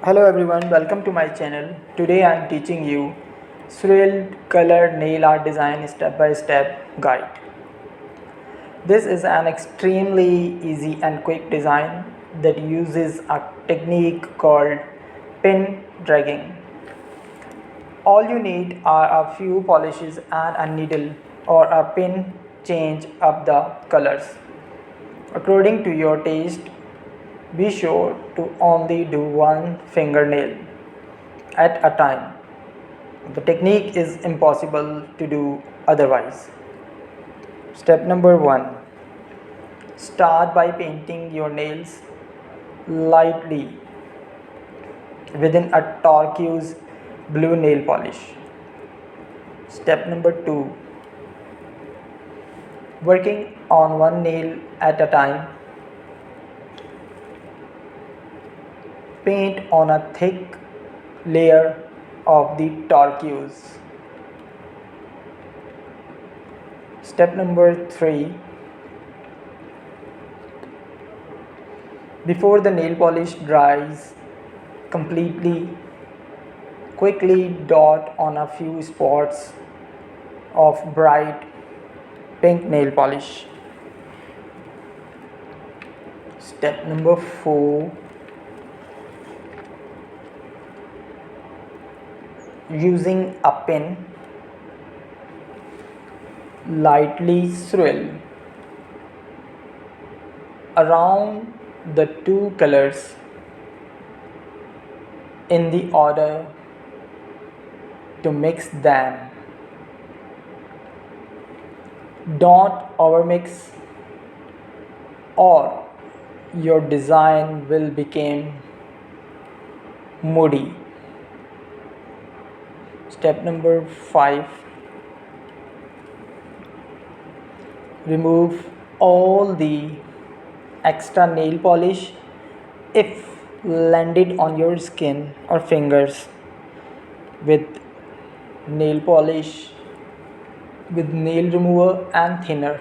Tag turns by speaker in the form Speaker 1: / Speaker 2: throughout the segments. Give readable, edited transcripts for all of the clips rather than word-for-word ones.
Speaker 1: Hello everyone, welcome to my channel. Today I am teaching you Swirled color nail art design step by step guide. This is an extremely easy and quick design that uses a technique called pin dragging. All you need are a few polishes and a needle or a pin. Change up the colors according to your taste. Be sure to only do one fingernail at a time. The technique is impossible to do otherwise. Step number 1. Start by painting your nails lightly within a turquoise blue nail polish. Step number 2. Working on one nail at a time. Paint on a thick layer of the turquoise. Step number 3. Before the nail polish dries completely, quickly dot on a few spots of bright pink nail polish. Step number 4. Using a pin, lightly swirl around the two colors in the order to mix them. Don't overmix or your design will become moody. Step number 5. Remove all the extra nail polish if landed on your skin or fingers with nail polish with nail remover and thinner.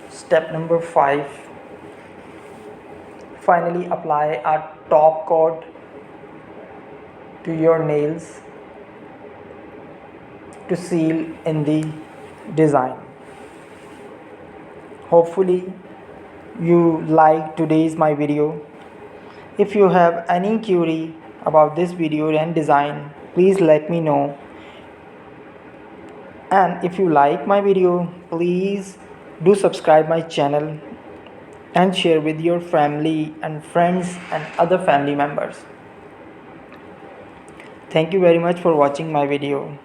Speaker 1: Step number 5. Finally, apply a top coat to your nails to seal in the design. Hopefully you like today's my video. If you have any query about this video and design, please let me know. And if you like my video, please do subscribe my channel and share with your family and friends and other family members. Thank you very much for watching my video.